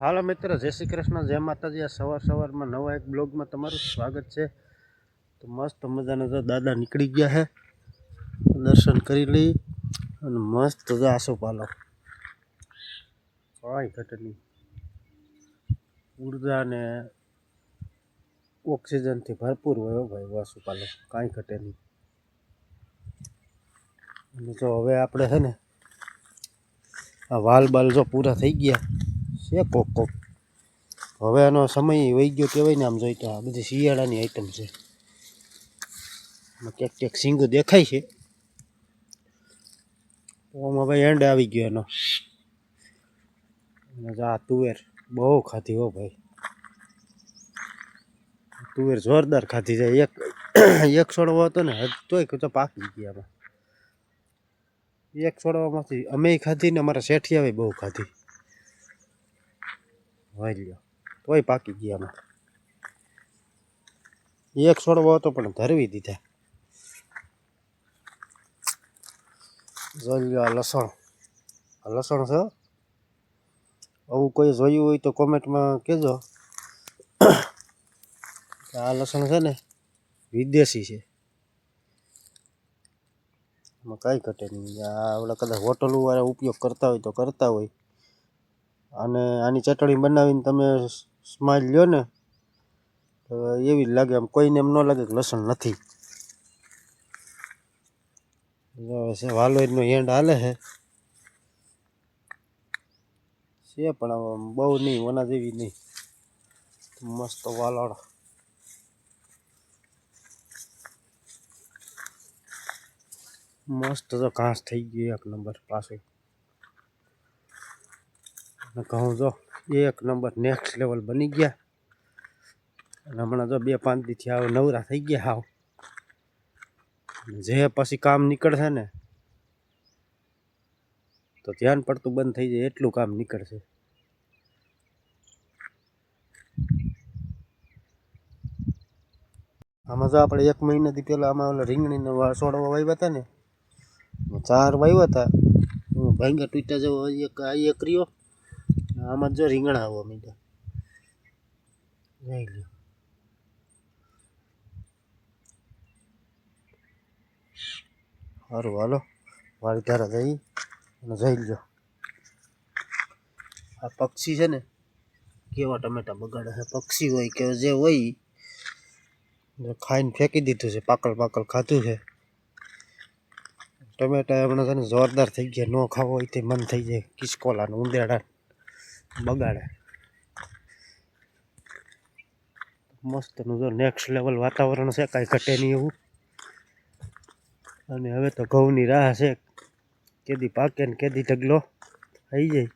હાલો મિત્ર, જય શ્રી કૃષ્ણ, જય માતાજી। આ સવારમાં નવા એક બ્લોગમાં તમારું સ્વાગત છે। તો મસ્ત મજાના જો દાદા નીકળી ગયા છે, દર્શન કરી લઈ અને મસ્ત જો આસોપાલો કાંઈ ઘટે નહીં, ઉર્જા ને ઓક્સિજનથી ભરપૂર હોય ભાઈ આસોપાલો, કાંઈ ઘટે નહીં। અને જો હવે આપણે છે ને આ વાલ બાલ જો પૂરા થઈ ગયા છે કોક હવે આનો સમય વહી ગયો કહેવાય ને। આમ જોઈ તો આ બધી શિયાળાની આઈટમ છે, ક્યાંક ક્યાંક સિંગો દેખાય છે, ઓમાં ભાઈ એન્ડ આવી ગયો એનો। અને આ તુવેર બહુ ખાધી હો ભાઈ, તુવેર જોરદાર ખાધી જાય। એક છોડવો હતો ને તોય તો પાકી ગયા આમાં, એક છોડવામાંથી અમે ખાધી ને અમારા શેઠિયાએ બહુ ખાધી, વાઈ લ્યો તોય પાકી ગયા આમાં। એક છોડવો હતો પણ ધરવી દીધા। જોઈ લ્યો આ લસણ છે, આવું કોઈ જોયું હોય તો કોમેન્ટમાં કહેજો। આ લસણ છે ને વિદેશી છે, એમાં કાંઈ ઘટે નહીં। આ ઓલા કદાચ હોટલોવાળા ઉપયોગ કરતા હોય તો કરતા હોય, અને આની ચટણી બનાવીને તમે સ્માઈલ લ્યો ને તો એવી જ લાગે, આમ કોઈને એમ ન લાગે કે લસણ નથી। વાલોઈનો એન્ડ હાલે છે પણ બહુ નહીં, ઓના જેવી નહીં, મસ્ત વાલોડ મસ્ત જો ઘાસ થઈ ગયું એક નંબર પાછું, ઘઉં જો એક નંબર નેક્સ્ટ લેવલ બની ગયા। અને હમણાં જો 2-5 દીથી આવ નવરા થઈ ગયા હાવ, જે પછી કામ નીકળશે ને તો ધ્યાન પડતું બંધ થઈ જાય એટલું કામ નીકળશે। આમાં જો આપણે 1 મહિનાથી પહેલાં આમાં ઓલા રીંગણીના છોડવા વાવ્યા હતા ને, 4 વાવ્યા હતા, ભાંગા તૂટ્યા જેવો એક રહ્યો, આમાં જો રીંગણા આવવા માંડ્યા, જોઈ લ્યો। સારું હાલો વાળી ધારા જઈ અને જોઈ લ્યો, આ પક્ષી છે ને કેવા ટમેટા બગાડે છે। પક્ષી હોય કે જે હોય ખાઈને ફેંકી દીધું છે, પાકલ ખાધું છે। ટમેટા હમણાં છે ને જોરદાર થઈ ગયા, ન ખાવો હોય તે મન થઈ જાય, કિસકોલા ઉંદેડા બગાડે। મસ્તનું જો નેક્સ્ટ લેવલ વાતાવરણ છે, કાંઈ ઘટે નહીં એવું। અને હવે તો ઘઉંની રાહ છે, કેદી પાકે ને કેદી ઢગલો થઈ જાય।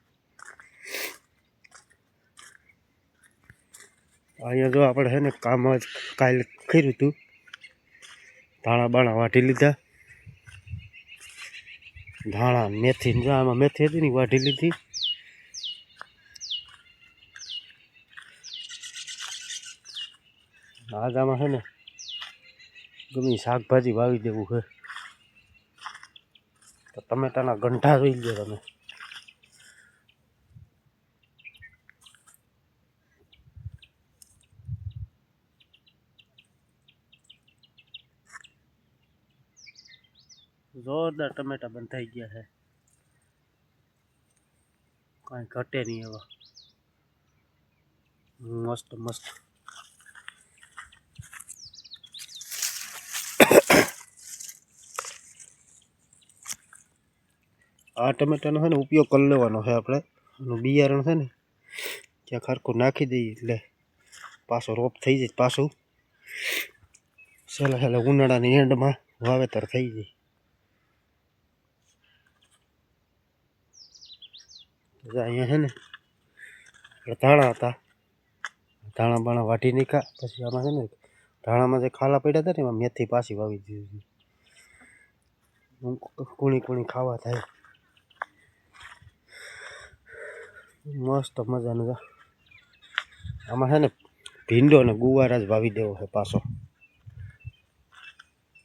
અહીંયા જો આપણે છે ને કામ જ કાલે કર્યું હતું, ધાણા બાણા વાઢી લીધા, ધાણા મેથી જો આમાં મેથી હતી ને વાઢી લીધી। આજ આમાં છે ને ગમે શાકભાજી વાવી દેવું છે, તો ટમેટાના ગંઠા જોઈ લો તમે, જોરદાર ટમેટા બંધ થઈ ગયા છે, કાંઈ ઘટે નહીં એવા મસ્ત મસ્ત। આ ટમેટાનો છે ને ઉપયોગ કરી લેવાનો છે આપણે, એનું બિયારણ છે ને ક્યાંક હરખું નાખી દઈએ એટલે પાછો રોપ થઈ જાય, પાછું છેલ્લે ઉનાળાની એન્ડમાં વાવેતર થઈ જાય। અહીંયા છે ને ધાણા હતા, ધાણા બાણા વાઢી નાખ્યા, પછી આમાં છે ને ધાણામાં જે ખાલા પડ્યા હતા ને એમાં મેથી પાછી વાવી દીધી, કુણી ખાવા થાય, મસ્ત મજાનું। આમાં છે ને ભીંડો ને ગુવાર જ વાવી દેવો છે પાછો,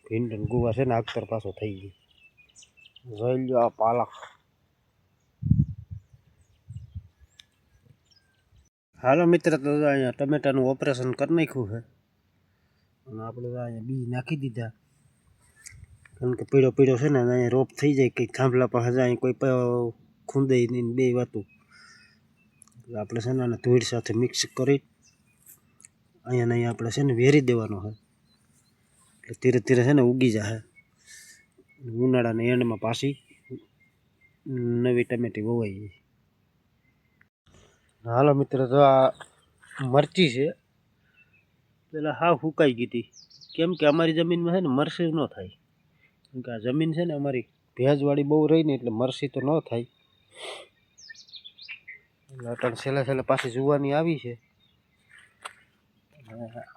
ભીંડો ને ગુવાર છે ને આગતર પાછો થઈ ગઈ, જોઈ લો આ પાલક હાલો મિત્ર, તો અહીંયા ટમેટાનું ઓપરેશન કરી નાખ્યું છે અને આપણે અહીંયા બી નાખી દીધા. કારણ કે પીળો પીળો છે ને અહીંયા રોપ થઈ જાય કંઈક થાંભલા પાસે અહીં કોઈ ખૂંદે નહીં બે વાતું. એટલે આપણે છે ને આને ધૂળ સાથે મિક્સ કરી અહીંયા આપણે છે ને વેરી દેવાનો છે. એટલે ધીરે ધીરે છે ને ઉગી જશે. ઉનાળાના એન્ડમાં પાછી નવી ટમેટી વવાઈ જાય. હાલો મિત્ર, તો આ મરચી છે. પેલા હાવ સુકાઈ ગઈ હતી. કેમ કે અમારી જમીનમાં છે ને મરસી ન થાય. કેમ કે આ જમીન છે ને અમારી ભેજવાળી બહુ રહી ને એટલે મરસી તો ન થાય. એટલે અટણ છેલ્લે પાછી જુવાની આવી છે.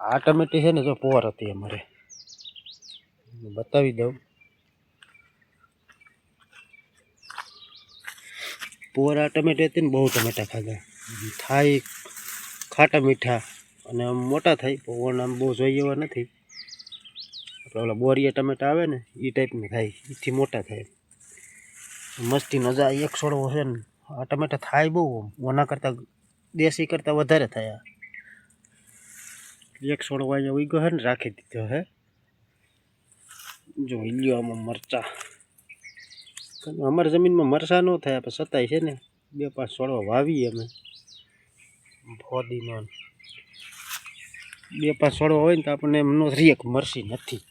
આ ટમેટી છે ને જો પોર હતી અમારે, બતાવી દઉં. પોર આ ટમેટી હતી ને બહુ ટમેટા ખાધા થાય, ખાટા મીઠા અને આમ મોટા થાય. પણ આમ બહુ જોઈએ એવા નથી. આપણે ઓલા બોરિયા ટમેટા આવે ને એ ટાઈપના થાય, એથી મોટા થાય. મસ્તી મજા એક છોડવો છે ને આ ટમેટા થાય બહુ, ઓના કરતાં દેશી કરતાં વધારે થાય. એક છોડવો અહીંયા ઉગ્યો છે ને રાખી દીધો હે. જો લ્યો આમાં મરચા. અમારી જમીનમાં મરચાં ન થાય પણ છતાંય છે ને 2-5 છોડવા વાવીએ અમે ફોદીનો. 2-5 છોડવા હોય ને તો આપણને એમ નો રીએ કે મરસી નથી.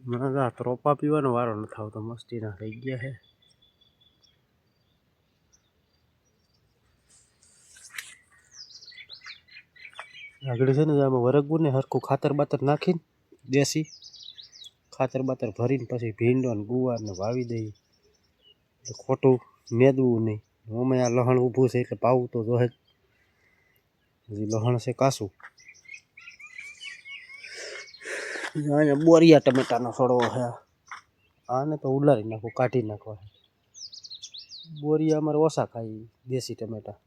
મને તો આ ત્રોપા પીવાનો વારો નથી આવતો, મસ્તીના થઈ ગયા છે. આગળ છે ને આમાં વરગવું ને હરખું ખાતર બાતર નાખીને દેશી ખાતર બાતર ભરીને પછી ભીંડો ને ગુવાર ને વાવી દઈએ. એટલે ખોટું મેદવું નહીં. અમે આ લહણ ઊભું છે એટલે પાવું તો જોહે જ. હજી લહણ છે કાસું. અહીંયા બોરિયા ટમેટાનો છોડવો છે. આને તો ઉલારી નાખું, કાઢી નાખવા. બોરિયા અમારે ઓછા ખાઈ દેશી ટમેટા.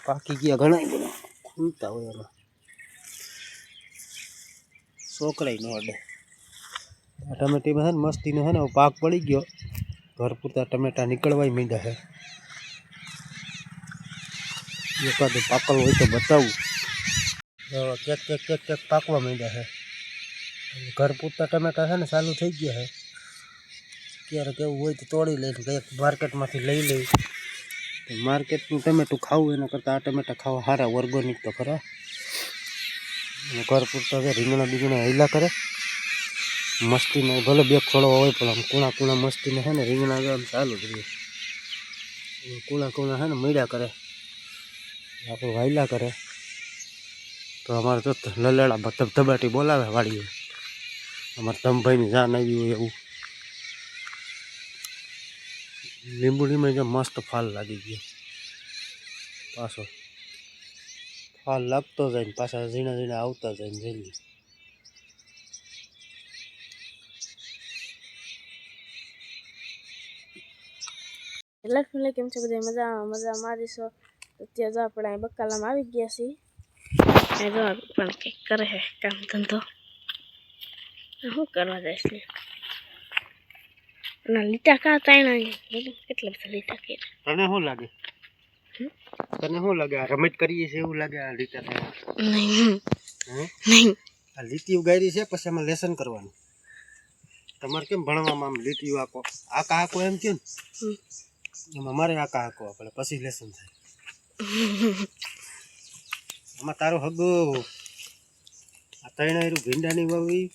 પાકી ગયા ઘણા બધા ખૂંદતા હોય એમાં, છોકરાય ન અડે. આ ટમેટીમાં છે ને મસ્તીનો છે ને પાક પડી ગયો. ઘર પૂરતા ટમેટા નીકળવાય માંડ્યા છે. એકાદું પાકલ હોય તો બતાવું. કેક પાકવા માંડ્યા છે. ઘર પૂરતા ટમેટા છે ને ચાલુ થઈ ગયા છે. ક્યારેક એવું હોય તો તોડી લઈને કંઈક માર્કેટમાંથી લઈ લઈ. માર્કેટનું ટમેટું ખાવું એના કરતાં આ ટમેટા ખાવા સારા, ઓર્ગોનિક તો ખરા. ઘર પૂરતા છે રીંગણા બીંગણા હેલા કરે મસ્તીને. ભલે 2 ખોળવા હોય પણ આમ કૂણા મસ્તીને છે ને રીંગણા આમ ચાલુ જ રહે. કૂણા છે ને મળ્યા કરે, આપણું વાયલા કરે. તો અમારે તો લલેડા ધબાટી બોલાવે વાળીએ. અમારે તમભાઈની જાન આવી હોય એવું. લીંબુડીમાં જો મસ્ત ફાલ લાગી ગયો. પાછો ફાલ લાગતો જાય ને પાછા ઝીણા આવતા જાય ને જલ્દી. એટલા ફૂલે કેમ છે બધા મજા મારીશો. અત્યારે જો આપણે બકાલામાં આવી ગયા છીએ. જો પણ કંઈક કરે છે કામ ધંધો. શું કરવા જઈશ ને ના લીટા કા તાણા કેટલા બધા લીટા કર્યા. તને શું લાગે? આ રમત કરીએ છીએ એવું લાગે? આ લીટા નહીં આ લીટી ઉગાડી છે પછી એમાં લેસન કરવાનું. તમારે કેમ ભણવામાં આમ લીટીઓ આકા આકો એમ કહ્યું ને, એમાં મારે આકા આકો આપણે પછી લેસન થાય. આમાં તારો હગો આ તૈણાયરું ભીંડાની વાવી,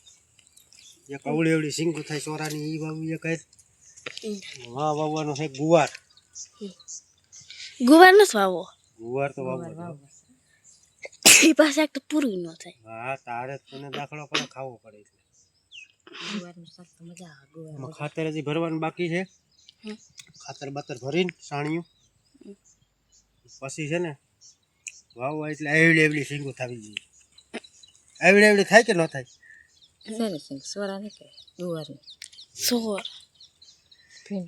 એક અવળી એવડી સિંગું થાય સોરાની એ વાવી, એક વાવવાનો છે ગુવાર. ગુવાર નથી વાવો. ગુવાર તો વાવવો એ પાસે એક તો પૂરું ન થાય. હા, તારે તને દાખલો પડે, ખાવો પડે. એટલે ગુવારનું શાક તો મજા આવે. ગુવાર ખાતર હજી ભરવાનું બાકી છે. ખાતર બાતર ભરીને સાણિયું પછી છે ને વાવવા એટલે એવડી સિંગો થવી જોઈએ. એવડી થાય કે ન થાય?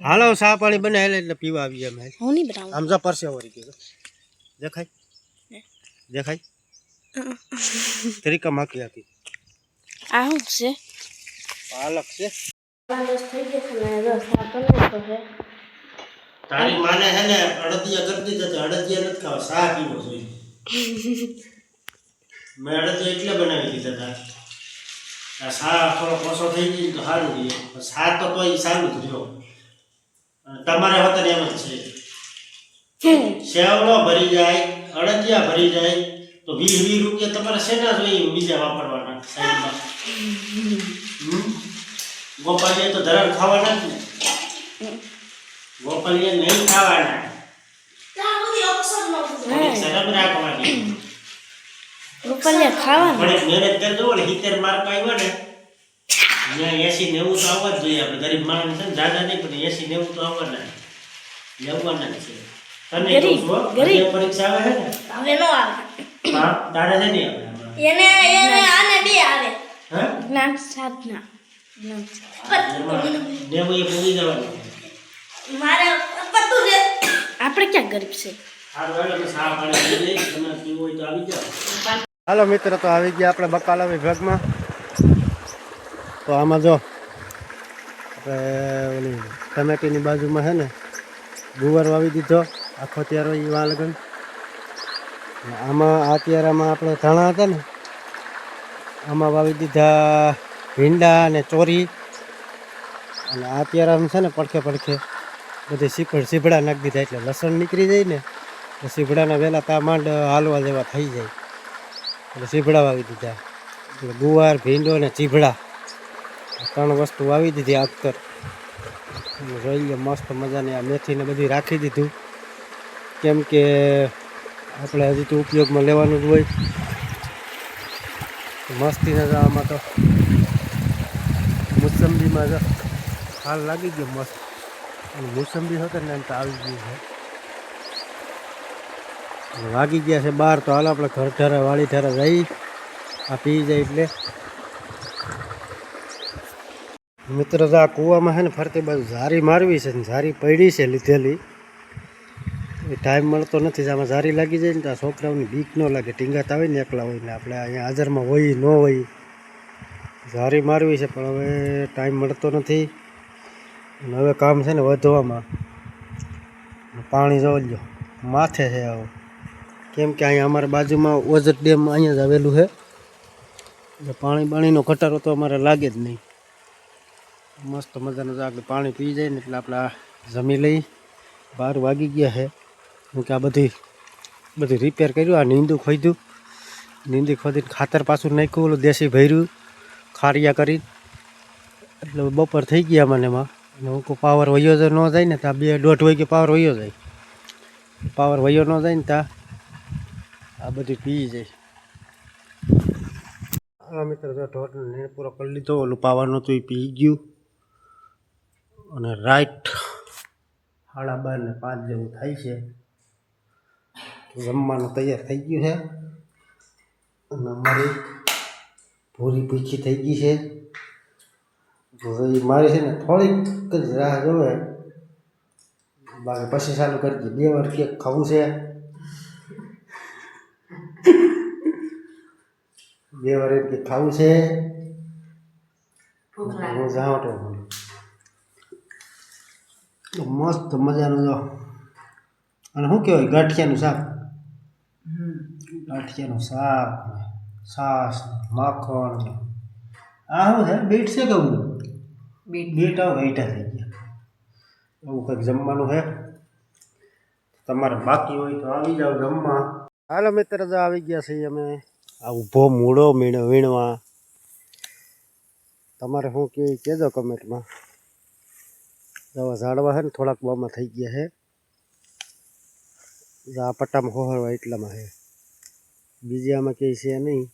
હાલો ચા પાણી બનાવેલા એટલે પીવા આવી અમે. આમ જા પરસેવો વળી ગયો. દેખાય તરીકા માકી આપી. આ શું છે? પાલક છે. રસ થઈ ગયો છે ને રસ આ બનાવ્યો છે તારી માને હે ને અડદિયા કરતી હતી અડદિયા નથી ખાવા શા પીવો જોઈએ મેં અડદિયા એટલે બનાવી દીધા હતા આ શા થોડો કોસો થઈ ગઈ તો સારું રહ્યો શા તો તોય સારું જ રહ્યો તમારે હોત એમ જ છે સેવડો ભરી જાય અડદિયા ભરી જાય તો 20 રૂપિયા તમારે શેના જોઈએ બીજા વાપરવાના સાઈડમાં ગોપાલિયા તો ધરણ ખાવાના જ ને ગોપાલિયા નહીં ખાવાના શરમ રાખવાની રૂપિયા ખાવાનું પણ મહેનત કરજો ને 70 માર્ક આવ્યો ને અહીંયા 80 90 તો આવવા જ જોઈએ આપણે ગરીબ માણસ છે ને દાદા નહીં પણ 80 90 તો આવવાના લેવાના જ છે તને ગરીબ, કહું છું, ગરીબ. હજી પરીક્ષા આવે છે ને હવે નો આવે હા તારે છે ને આવે એને આને બે આવે હા જ્ઞાન સાધના જ્ઞાન એમાં નેવું એ પૂરી જવાનું મારે પતું છે આપણે ક્યાં ગરીબ છે સારું હાલો તો સા પાણી પી લઈ તમે પીવું હોય તો આવી જાઓ હાલો મિત્રો તો આવી ગયા આપણે બકાલા વિભાગમાં તો આમાં જો આપણે ઓલી ટમેટીની બાજુમાં છે ને ગુવાર વાવી દીધો આખો ત્યારો એ વાં લગન આમાં આ ત્યારામાં આપણે ધાણા હતા ને આમાં વાવી દીધા ભીંડા અને ચોરી અને આ ત્યારામાં છે ને પડખે પડખે બધી સીભડા નાખી દીધા એટલે લસણ નીકળી જાય ને તો સીભડાના વહેલા તા માંડ હાલવા જેવા થઈ જાય એટલે સીભડા વાવી દીધા એટલે ગુવાર ભીંડો અને ચીભડા આ 3 વસ્તુ વાવી દીધી આખતર અને જોઈ લો મસ્ત મજાની આ મેથીને બધી રાખી દીધું કેમ કે આપણે હજી તો ઉપયોગમાં લેવાનું જ હોય મસ્તીને આમાં તો મોસંબીમાં જો હાલ લાગી ગયો મસ્ત અને મોસંબી હતો ને એમ તો આવી ગયું છે અને વાગી ગયા છે 12 તો હાલ આપણે ઘર ઠારા વાળી ઠારા જઈ આ પી જાય એટલે મિત્ર આ કૂવામાં છે ને ફરતી બાજુ ઝારી મારવી છે ને ઝારી પડી છે લીધેલી એ ટાઈમ મળતો નથી આમાં ઝારી લાગી જાય ને તો આ છોકરાઓની બીક ન લાગે ટીંગાતા હોય ને એકલા હોય ને આપણે અહીંયા હાજરમાં હોય ન હોય ઝારી મારવી છે પણ હવે ટાઈમ મળતો નથી અને હવે કામ છે ને વધવામાં પાણી જોઈ લો માથે છે આવું કેમ કે અહીંયા અમારા બાજુમાં ઓજત ડેમ અહીંયા જ આવેલું છે એટલે પાણીનો ઘટાડો તો અમારે લાગે જ નહીં મસ્ત મજાનું જો આગળ પાણી પી જાય ને એટલે આપણે આ જમી લઈ 12 વાગી ગયા છે કેમ કે આ બધી રિપેર કર્યું આ નીંદું ખોદ્યું નીંદી ખોદીને ખાતર પાછું નાખ્યું ઓલું દેશી ભર્યું ખારિયા કરી એટલે બપોર થઈ ગયા મને એમાં અને હું કહું પાવર વયો ન જાય ને ત્યાં 2-2.5 વાગે પાવર વયો જાય પાવર વયો ન જાય ને ત્યાં આ બધું પી જાય આ મિત્ર જો ઢોરને પૂરો કરી લીધો ઓલું પાવાનું હતું એ પી ગયું અને રાઈટ 12:30 ને 5 જેવું થાય છે જમવાનું તૈયાર થઈ ગયું છે અને અમારી પૂરી પીછી થઈ ગઈ છે મારી છે ને થોડીક જ રાહ જોવે બાકી પછી ચાલુ કરી દઈએ 2 વાર કેક ખાવું છે 2 વાર એમ કે ખાવું છે હું જાઉં તો મસ્ત મજાનું જો અને શું કહેવાય ગાંઠિયાનું શાક ગાંઠિયાનું શાક છાશ માખણ આ શું છે બીટ છે કહું બીટ આવો ગઈઠા થઈ ગયા એવું કંઈક જમવાનું છે તમારે બાકી હોય તો આવી જાઓ જમવા હાલો મિત્ર જો આવી ગયા છીએ અમે આ ઊભો મૂળો વીણવા તમારે શું કે કહેજો કમેન્ટમાં દવા ઝાડવા છે ને થોડાક બામાં થઈ ગયા છે આ પટ્ટામાં હોહરવા એટલામાં છે બીજી આમાં કંઈ છે નહીં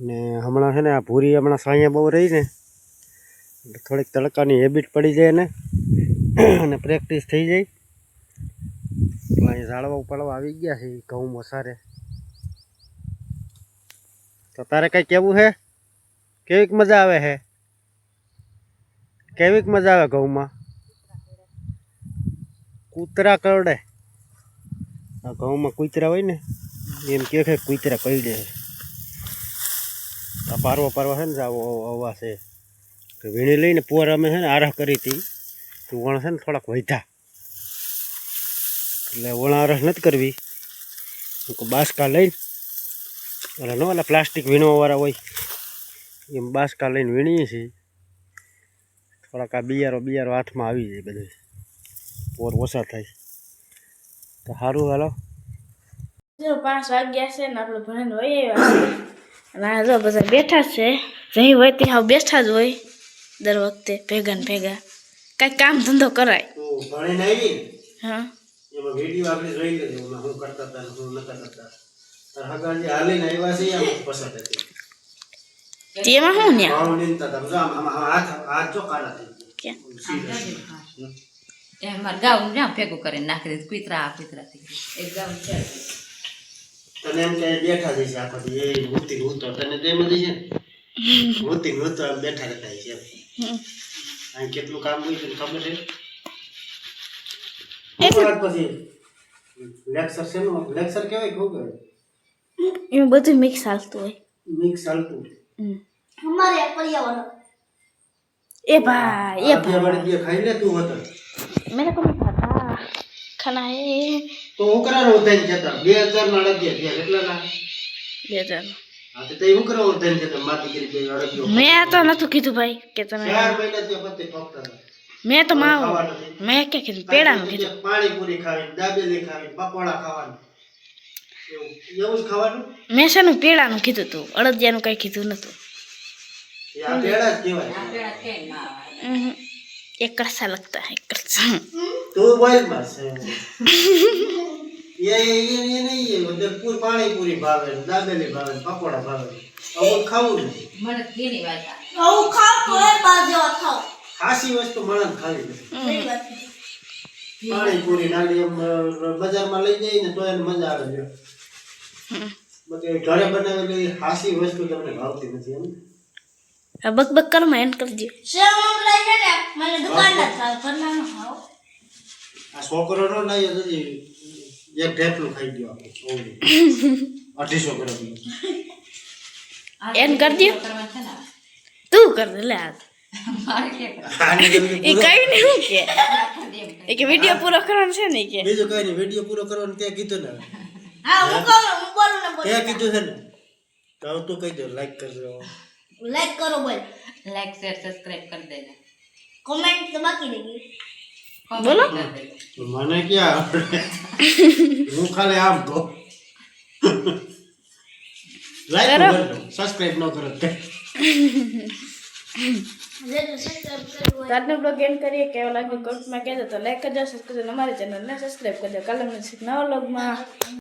ને હમણાં છે ને આ ભૂરી હમણાં સાંયા બહુ રહી ને એટલે થોડીક તડકાની હેબિટ પડી જાય ને અને પ્રેક્ટિસ થઈ જાય એટલે અહીં ઝાડવા ઉપાડવા આવી ગયા છે ઘઉં મોસારે તો તારે કંઈ કહેવું છે કેવીક મજા આવે છે કેવીક મજા આવે ઘઉંમાં કૂતરા કરડે આ ઘઉંમાં કૂતરા હોય ને એમ કે કૂતરા કરડે આ પારવા છે ને આવો આવા છે કે વીણી લઈને પોર અમે છે ને આરહ કરી હતી તો વણ છે ને થોડાક વધ્યા એટલે વણ આરહ નથી કરવી બાસકા લઈને ઓલા ન ઓલા પ્લાસ્ટિક વીણવાવાળા હોય એમ બાસકા લઈને વીણીએ છીએ થોડાક આ બિયારો હાથમાં આવી જાય બધું પોર ઓછા થાય તો સારું હાલો 5 વાગ્યા છે ને આપણે ભણીને વહી આવ્યા છે અને આ જો બધા બેઠા છે જઈ હોય ત્યાં બેઠા જ હોય દર વખતે ભેગા ને ભેગા કાંઈક કામ ધંધો કરાય તો ભણીને આવી હા એમાં વિડીયો આપણે જોઈ લેજો એમાં હું કરતા હતા ને હું નતા કરતા તાર હગાજી હાલીને આવ્યા છે આમ પસંદ હતી તેમાં શું ન્યા ભાવ નીંદતા હતા જો આમ હાથ જો કાળા થઈ ક્યાં મારે ગાઉન જ્યાં ભેગું કરીને નાખી દીધું કુતરા થઈ એક ગાઉન છે તને એમ કે બેઠા જઈશ આખો દી એ મૂર્તિ ઉતો તને તેમ જ છે મૂર્તિ ઉતો આમ બેઠા રહેતા છે આ કેટલું કામ હોય તને ખબર છે પછી લેક્ચર છે નું લેક્ચર કહેવાય ખબર એમાં બધું મિક્સ હાલતું હોય મિક્સ ચાલતું हमारे पर्यावरण ए भाई બળી ખાઈ લે તું હતો मेरे को नहीं पता खाना है તો હું કરાનો ઉધાઈ જતા 2000 ના લગ્યા ત્યાં કેટલા ના 2000 હા તો હું કરાવો ઉધાઈ જતા માટી કરી બે અડગ્યો मैं तो નતું કીધું ભાઈ કે તમે 4 મહિના ત્યાં પતે ઠોકતા હતા मैं तो माँ मैं क्या कીધું પેડા નું કીધું પાણીપુરી ખાવી દાબેલી ખાવી પકોડા ખાવાનું એવું જ ખાવાનું મેં શાનું પેડા નું કીધું તું અડદિયાનું કઈ કીધું નતું એ આ પેડા જ કહેવાય પેડા કે ના एक कैसा लगता है कैसा તું બોલ બસ ये नहीं है उधर पूरी पानीपुरी भावे दाबेली भावे पकोड़ा भावे अब खाવું નથી મને ઘેની વાત હું ખાવ તો એ બાજુ થાવ ખાસી વસ્તુ મળે ખાવી સહી વાત છે પાણીપુરી નાલી એમ બજારમાં લઈ જઈને તો એને મજા આવે છે બધે ઘરે બનાવેલી ખાસી વસ્તુ તમને ભાવતી નથી એમ अब बक बक कर मैं कर दियो સેવ મમરા છે ને મને દુકાનદાર ખાવ ઘરના નો ખાવ આ છોકરો નો નહીં હજી એક ઢેફલું ખાઈ ગયો આપણે 250 ગ્રામ एन कर दियो કરવાનું છે ને तू कर दे ले आज મારે કે કરવા આને જલ્દી એ કઈ નહીં હું કે એ કે વિડિયો પૂરો કરવાનો છે ને કે બીજું કઈ નહીં વિડિયો પૂરો કરવાનું તે કીધું ને હા હું કહું હું બોલું ને તે કીધું છે ને તો તું કહી દે લાઈક કરજો લાઈક કરો બોલ લાઈક શેર સબસ્ક્રાઇબ કરી દેજો કમેન્ટ તો બાકી રહી ગઈ comment બોલો. કરી દેજો. મને ક્યાં આવડે હું ખાલી આમ કહું લાઈક કરો. કરજો સબસ્ક્રાઇબ ન કરો તો જે સબસ્ક્રાઇબ કરવું હોય આજનો બ્લોગ એન્ડ કરીએ કેવો લાગ્યો કમેન્ટમાં કહેજો તો લાઈક કરજો સબસ્ક્રાઇબ કરજો અમારી ચેનલને સબસ્ક્રાઇબ કરજો કાલે મળીશું નવા બ્લોગમાં